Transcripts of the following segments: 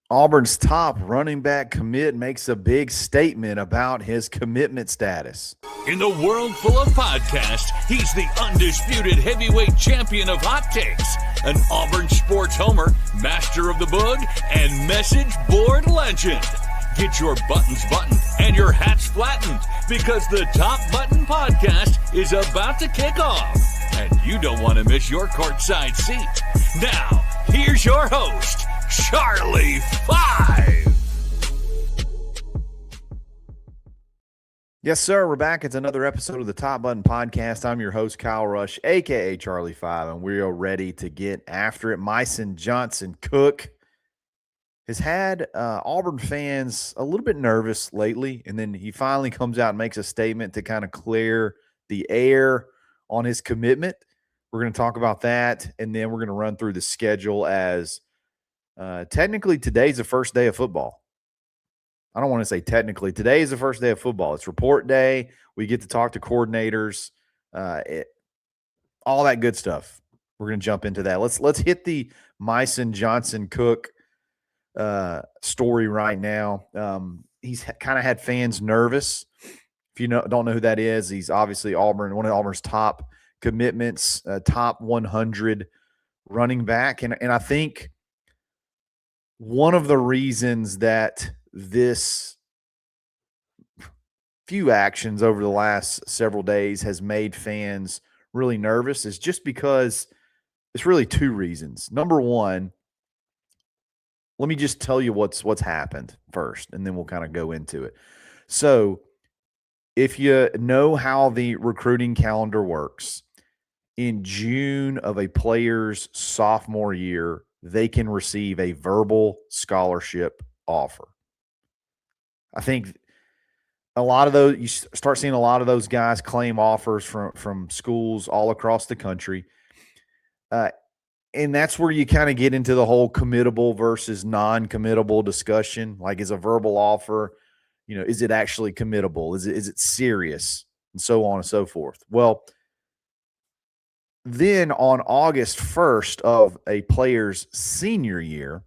Auburn's top running back commit makes a big statement about his commitment status. In the world full of podcasts, he's the undisputed heavyweight champion of hot takes, an Auburn sports homer, master of the boog, and message board legend. Get your buttons buttoned and your hats flattened because the Top Button Podcast is about to kick off. And you don't want to miss your courtside seat. Now, here's your host, Charlie Five. Yes, sir. We're back. It's another episode of the Top Button Podcast. I'm your host, Kyle Rush, a.k.a. Charlie Five, and we are ready to get after it. Myson Johnson-Cook has had Auburn fans a little bit nervous lately, and then he finally comes out and makes a statement to kind of clear the air on his commitment. We're going to talk about that, and then we're going to run through the schedule as technically today's the first day of football. I don't want to say technically. Today is the first day of football. It's report day. We get to talk to coordinators, all that good stuff. We're going to jump into that. Let's hit the Myson Johnson-Cook story right now. He's kind of had fans nervous. If you don't know who that is, he's obviously one of Auburn's top commitments, top 100 running back. And I think one of the reasons that this few actions over the last several days has made fans really nervous is just because it's really two reasons. Number one, let me just tell you what's happened first, and then we'll kind of go into it. So if you know how the recruiting calendar works, in June of a player's sophomore year, they can receive a verbal scholarship offer. I think a lot of those, you start seeing a lot of those guys claim offers from schools all across the country. And that's where you kind of get into the whole committable versus non-committable discussion. Like, is a verbal offer, is it actually committable? Is it serious? And so on and so forth. Well, then on August 1st of a player's senior year,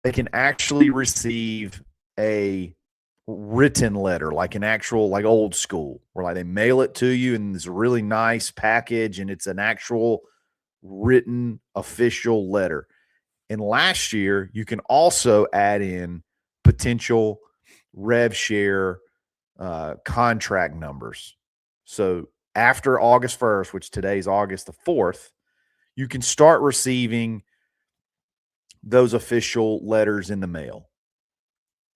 they can actually receive a written letter, like an actual, like old school, where like they mail it to you and it's a really nice package and it's an actual written official letter. And last year, you can also add in potential rev share contract numbers. So after August 1st, which today's August the 4th, you can start receiving those official letters in the mail.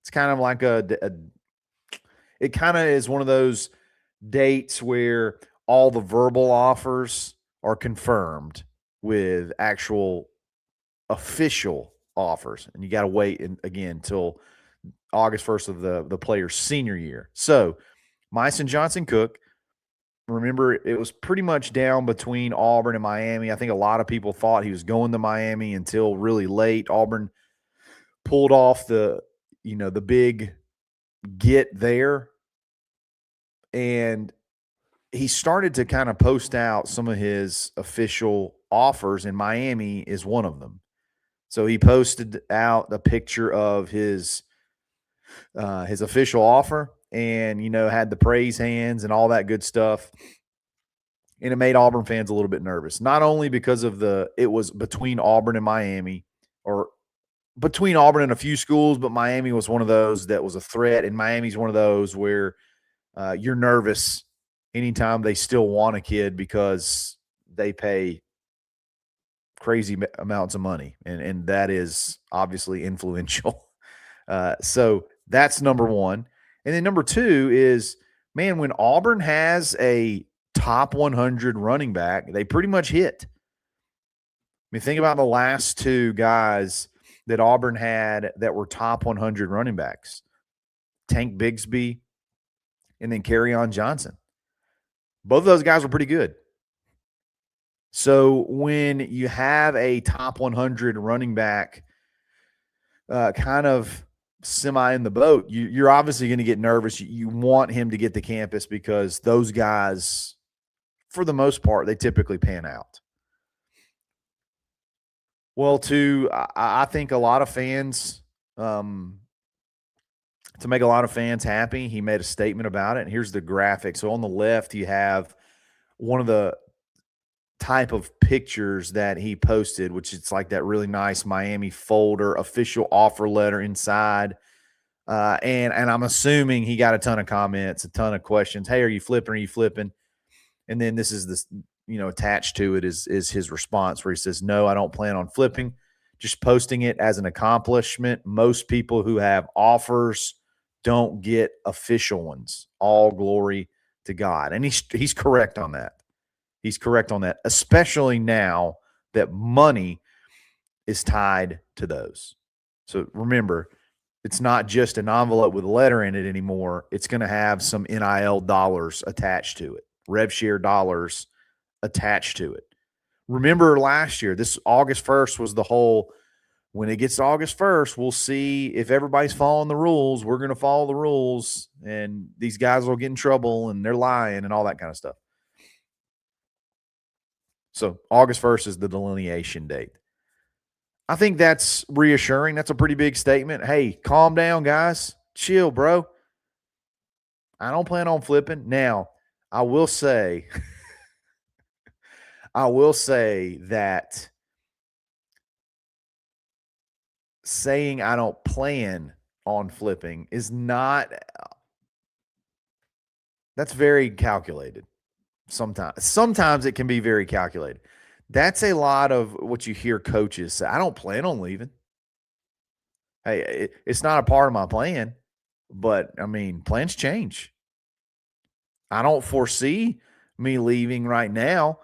It's kind of like it kind of is one of those dates where all the verbal offers are confirmed with actual official offers. And you got to wait again until August 1st of the player's senior year. So Myson Johnson-Cook, remember, it was pretty much down between Auburn and Miami. I think a lot of people thought he was going to Miami until really late. Auburn pulled off the big get there, and he started to kind of post out some of his official offers, and Miami is one of them. So he posted out a picture of his official offer, and had the praise hands and all that good stuff. And it made Auburn fans a little bit nervous, not only because of it was between Auburn and Miami, or between Auburn and a few schools, but Miami was one of those that was a threat, and Miami's one of those where you're nervous anytime they still want a kid because they pay crazy amounts of money, and that is obviously influential. So that's number one. And then number two is, man, when Auburn has a top 100 running back, they pretty much hit. I mean, think about the last two guys that Auburn had that were top 100 running backs: Tank Bigsby and then Kerryon Johnson. Both of those guys were pretty good. So when you have a top 100 running back kind of semi in the boat, you're obviously going to get nervous. You want him to get to campus because those guys, for the most part, they typically pan out. Well, I think a lot of fans to make a lot of fans happy. He made a statement about it. And here's the graphic. So on the left, you have one of the type of pictures that he posted, which it's like that really nice Miami folder, official offer letter inside. And I'm assuming he got a ton of comments, a ton of questions. Hey, are you flipping? Are you flipping? And then this is this, attached to it is his response where he says, no, I don't plan on flipping. Just posting it as an accomplishment. Most people who have offers don't get official ones. All glory to God. And he's correct on that. He's correct on that, especially now that money is tied to those. So remember, it's not just an envelope with a letter in it anymore. It's going to have some NIL dollars attached to it, rev share dollars attached to it. Remember last year, this August 1st was the whole, when it gets to August 1st, we'll see if everybody's following the rules. We're going to follow the rules, and these guys will get in trouble, and they're lying and all that kind of stuff. So August 1st is the delineation date. I think that's reassuring. That's a pretty big statement. Hey, calm down, guys. Chill, bro. I don't plan on flipping. Now, I will say that saying I don't plan on flipping is not – that's very calculated. Sometimes it can be very calculated. That's a lot of what you hear coaches say. I don't plan on leaving. Hey, it's not a part of my plan, but, plans change. I don't foresee me leaving right now,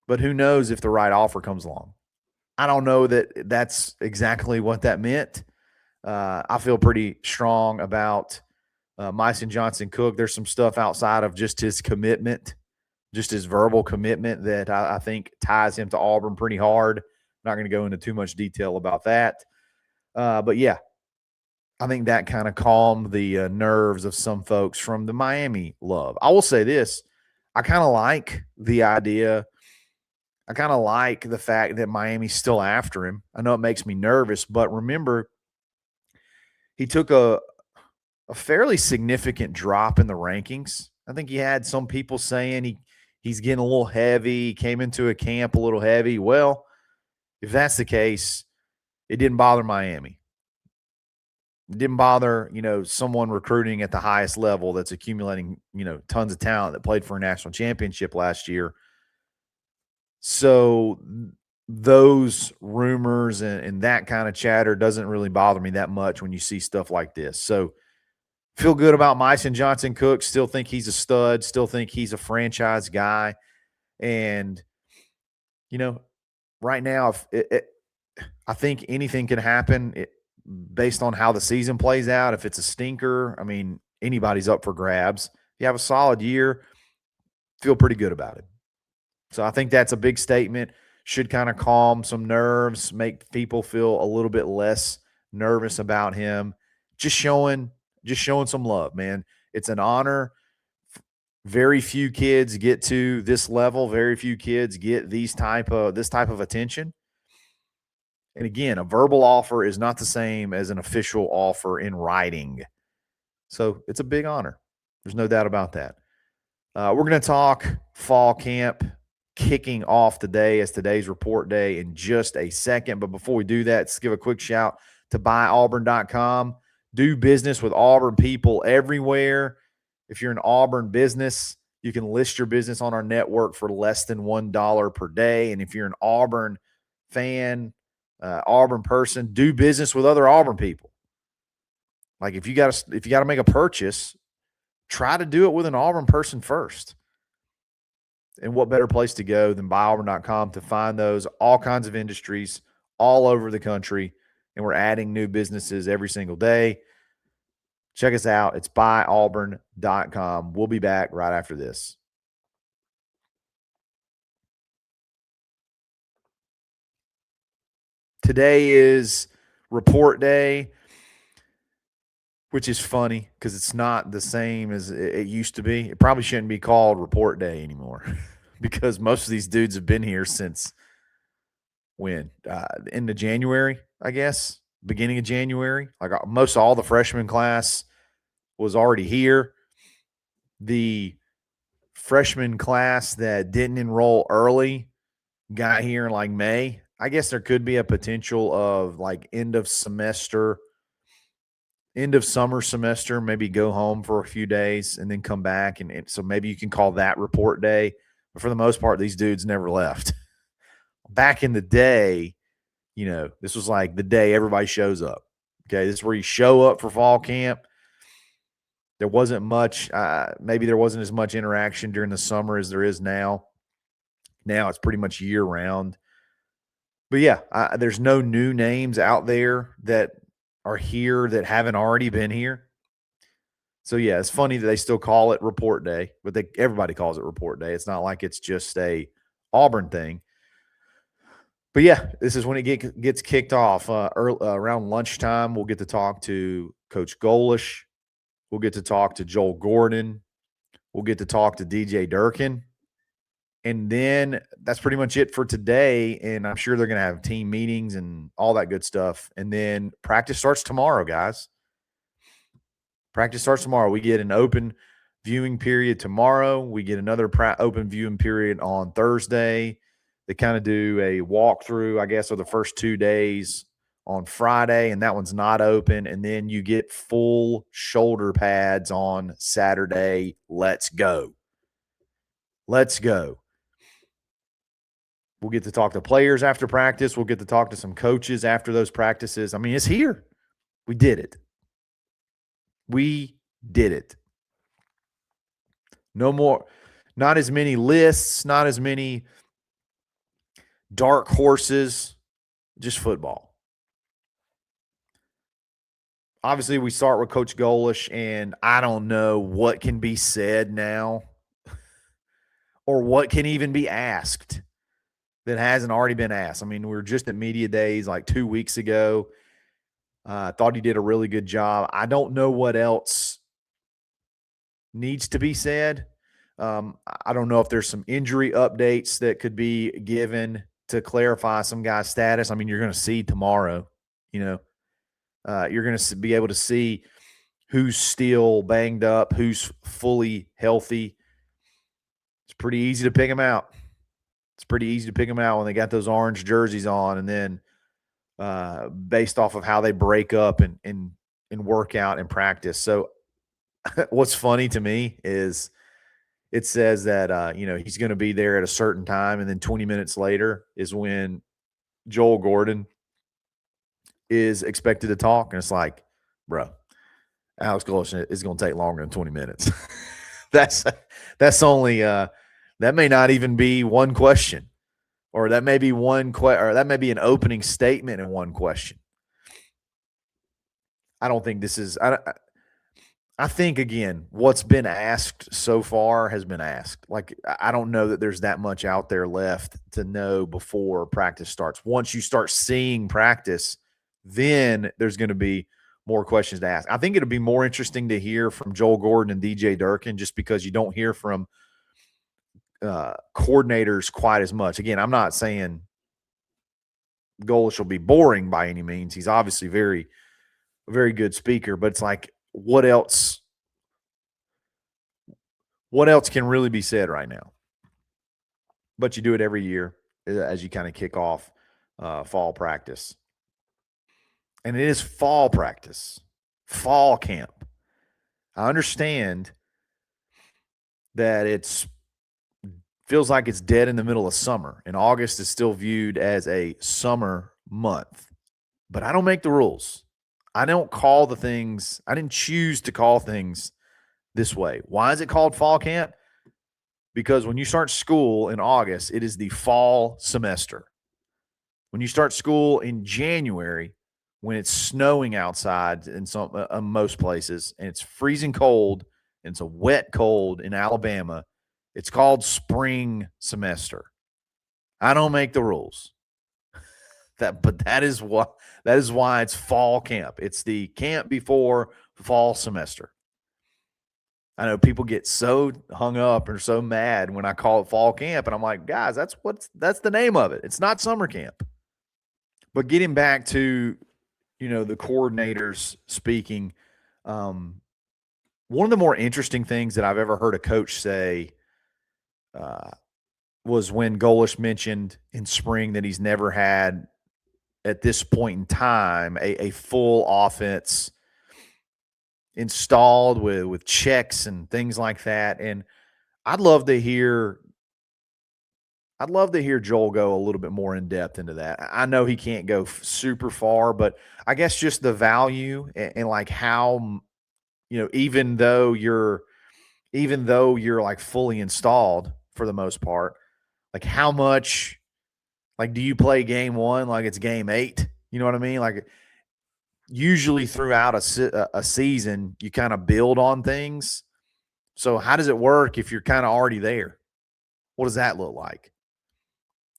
but who knows if the right offer comes along. I don't know that that's exactly what that meant. I feel pretty strong about Myson Johnson-Cook. There's some stuff outside of just his commitment, just his verbal commitment that I think ties him to Auburn pretty hard. Not going to go into too much detail about that. But, yeah, I think that kind of calmed the nerves of some folks from the Miami love. I will say this. I kind of like the idea. I kind of like the fact that Miami's still after him. I know it makes me nervous, but remember, he took a fairly significant drop in the rankings. I think he had some people saying he's getting a little heavy. He came into a camp a little heavy. Well, if that's the case, it didn't bother Miami. It didn't bother, someone recruiting at the highest level that's accumulating, tons of talent that played for a national championship last year. So those rumors and that kind of chatter doesn't really bother me that much when you see stuff like this. So feel good about Myson Johnson-Cook. Still think he's a stud. Still think he's a franchise guy. And, right now, I think anything can happen based on how the season plays out. If it's a stinker, anybody's up for grabs. If you have a solid year, feel pretty good about it. So I think that's a big statement. Should kind of calm some nerves, make people feel a little bit less nervous about him. Just showing some love, man. It's an honor. Very few kids get to this level. Very few kids get this type of attention. And again, a verbal offer is not the same as an official offer in writing. So it's a big honor. There's no doubt about that. We're going to talk fall camp kicking off today as today's report day in just a second. But before we do that, let's give a quick shout to buyauburn.com. Do business with Auburn people everywhere. If you're an Auburn business, you can list your business on our network for less than $1 per day. And if you're an Auburn fan, Auburn person, do business with other Auburn people. Like if you got to make a purchase, try to do it with an Auburn person first. And what better place to go than buyauburn.com to find those, all kinds of industries all over the country. And we're adding new businesses every single day. Check us out. It's buyauburn.com. We'll be back right after this. Today is report day, which is funny because it's not the same as it used to be. It probably shouldn't be called report day anymore because most of these dudes have been here since when? End of January, I guess. beginning of January. Like most all the freshman class was already here. The freshman class that didn't enroll early got here in like May. I guess there could be a potential of like end of summer semester, maybe go home for a few days and then come back. And so maybe you can call that report day. But for the most part, these dudes never left. Back in the day, this was like the day everybody shows up. Okay, this is where you show up for fall camp. There wasn't much, maybe there wasn't as much interaction during the summer as there is now. Now it's pretty much year round. But yeah, there's no new names out there that are here that haven't already been here. So yeah, it's funny that they still call it report day, but everybody calls it report day. It's not like it's just a Auburn thing. But yeah, this is when it gets kicked off. Around lunchtime, we'll get to talk to Coach Golesh. We'll get to talk to Joel Gordon. We'll get to talk to DJ Durkin. And then that's pretty much it for today. And I'm sure they're going to have team meetings and all that good stuff. And then practice starts tomorrow, guys. Practice starts tomorrow. We get an open viewing period tomorrow. We get another open viewing period on Thursday. They kind of do a walkthrough, I guess, of the first 2 days on Friday, and that one's not open. And then you get full shoulder pads on Saturday. Let's go. Let's go. We'll get to talk to players after practice. We'll get to talk to some coaches after those practices. I mean, it's here. We did it. We did it. No more, not as many lists, not as many dark horses, just football. Obviously, we start with Coach Golesh, and I don't know what can be said now or what can even be asked that hasn't already been asked. I mean, we were just at Media Days like 2 weeks ago. I thought he did a really good job. I don't know what else needs to be said. I don't know if there's some injury updates that could be given to clarify some guy's status. I mean, you're going to see tomorrow, you're going to be able to see who's still banged up, who's fully healthy. It's pretty easy to pick them out. It's pretty easy to pick them out when they got those orange jerseys on, and then based off of how they break up and work out and practice. So what's funny to me is it says that, he's going to be there at a certain time, and then 20 minutes later is when Joel Gordon is expected to talk. And it's like, bro, Alex Golesh is going to take longer than 20 minutes. That's only that may not even be one question, or that may be or that may be an opening statement in one question. I don't think this is. I think, again, what's been asked so far has been asked. Like, I don't know that there's that much out there left to know before practice starts. Once you start seeing practice, then there's going to be more questions to ask. I think it'll be more interesting to hear from Joel Gordon and DJ Durkin, just because you don't hear from coordinators quite as much. Again, I'm not saying Golesh will be boring by any means. He's obviously very, very good speaker, but it's like, what else can really be said right now? But you do it every year as you kind of kick off fall practice. And it is fall practice, fall camp. I understand that feels like it's dead in the middle of summer, and August is still viewed as a summer month. But I don't make the rules. I don't call the things. I didn't choose to call things this way. Why is it called fall camp? Because when you start school in August, it is the fall semester. When you start school in January, when it's snowing outside in most places, and it's freezing cold, and it's a wet cold in Alabama, it's called spring semester. I don't make the rules. But that is why it's fall camp. It's the camp before fall semester. I know people get so hung up or so mad when I call it fall camp, and I'm like, guys, that's the name of it. It's not summer camp. But getting back to the coordinators speaking, one of the more interesting things that I've ever heard a coach say was when Golesh mentioned in spring that he's never had, at this point in time, a full offense installed with checks and things like that. And I'd love to hear Joel go a little bit more in depth into that. I know he can't go super far, but I guess just the value and like how, even though you're like fully installed for the most part, like how much, like, do you play game one like it's game 8? You know what I mean? Like, usually throughout a season, you kind of build on things. So how does it work if you're kind of already there? What does that look like?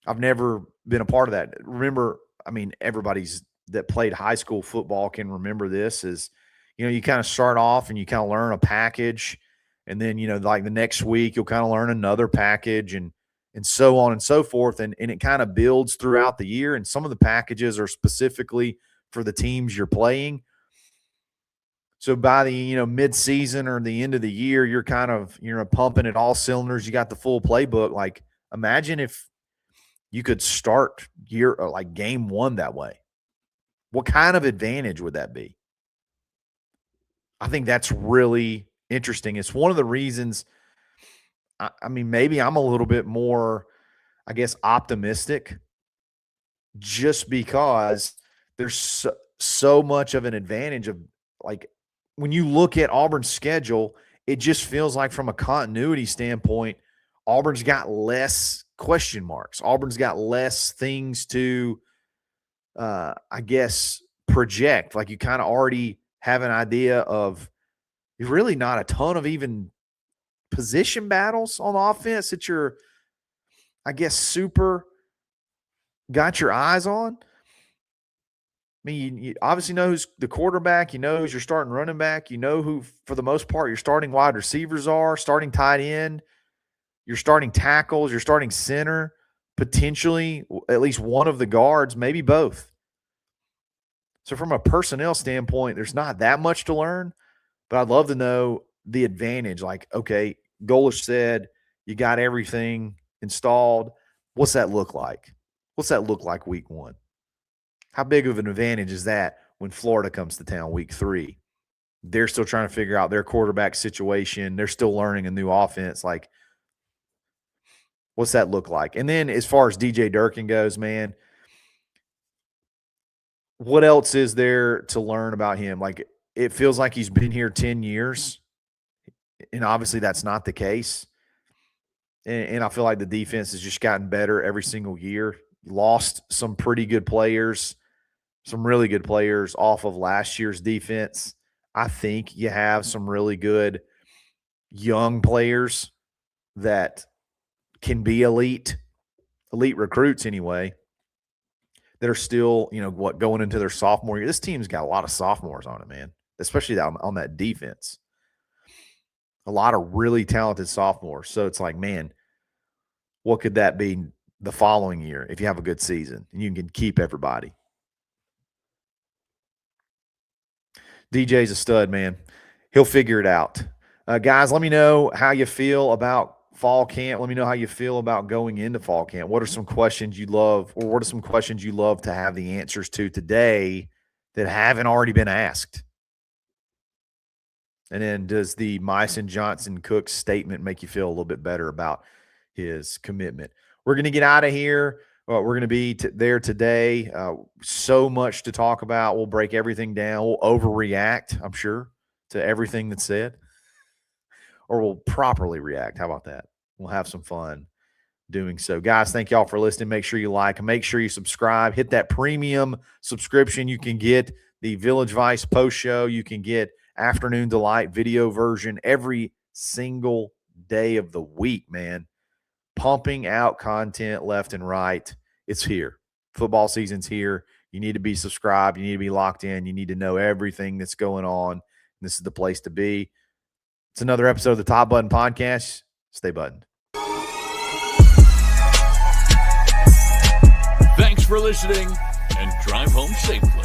I've never been a part of that. Remember, I mean, everybody's that played high school football can remember this is, you kind of start off and you kind of learn a package. And then, like the next week, you'll kind of learn another package and so on and so forth. And it kind of builds throughout the year. And some of the packages are specifically for the teams you're playing. So by the, mid-season or the end of the year, you're pumping at all cylinders. You got the full playbook. Like, imagine if you could start like game one that way. What kind of advantage would that be? I think that's really interesting. It's one of the reasons, I mean, maybe I'm a little bit more, I guess, optimistic just because there's so much of an advantage of, like, when you look at Auburn's schedule, it just feels like from a continuity standpoint, Auburn's got less question marks. Auburn's got less things to, I guess, project. Like, you kind of already have an idea of really not a ton of even position battles on offense that you're, I guess, super got your eyes on. I mean, you obviously know who's the quarterback. You know who's your starting running back. You know who, for the most part, your starting wide receivers are, starting tight end, your starting tackles, your starting center, potentially at least one of the guards, maybe both. So from a personnel standpoint, there's not that much to learn, but I'd love to know the advantage. Like, okay, Golesh said you got everything installed. What's that look like? What's that look like week one? How big of an advantage is that when Florida comes to town week 3? They're still trying to figure out their quarterback situation. They're still learning a new offense. Like, what's that look like? And then as far as DJ Durkin goes, man, what else is there to learn about him? Like, it feels like he's been here 10 years, and obviously that's not the case. And I feel like the defense has just gotten better every single year. Lost some pretty good players, some really good players off of last year's defense. I think you have some really good young players that can be elite recruits anyway, that are still, going into their sophomore year. This team's got a lot of sophomores on it, man, especially on that defense. A lot of really talented sophomores. So it's like, man, what could that be the following year if you have a good season and you can keep everybody? DJ's a stud, man. He'll figure it out. Guys, let me know how you feel about fall camp. Let me know how you feel about going into fall camp. What are some questions you love, or what are some questions you love to have the answers to today that haven't already been asked? And then, does the Myson Johnson-Cook statement make you feel a little bit better about his commitment? We're going to get out of here. We're going to be there today. So much to talk about. We'll break everything down. We'll overreact, I'm sure, to everything that's said. Or we'll properly react. How about that? We'll have some fun doing so. Guys, thank y'all for listening. Make sure you like. Make sure you subscribe. Hit that premium subscription. You can get the Village Vice post show. You can get Afternoon Delight video version every single day of the week, man. Pumping out content left and right. It's here. Football season's here. You need to be subscribed. You need to be locked in. You need to know everything that's going on. This is the place to be. It's another episode of the Top Button Podcast. Stay buttoned. Thanks for listening, and drive home safely.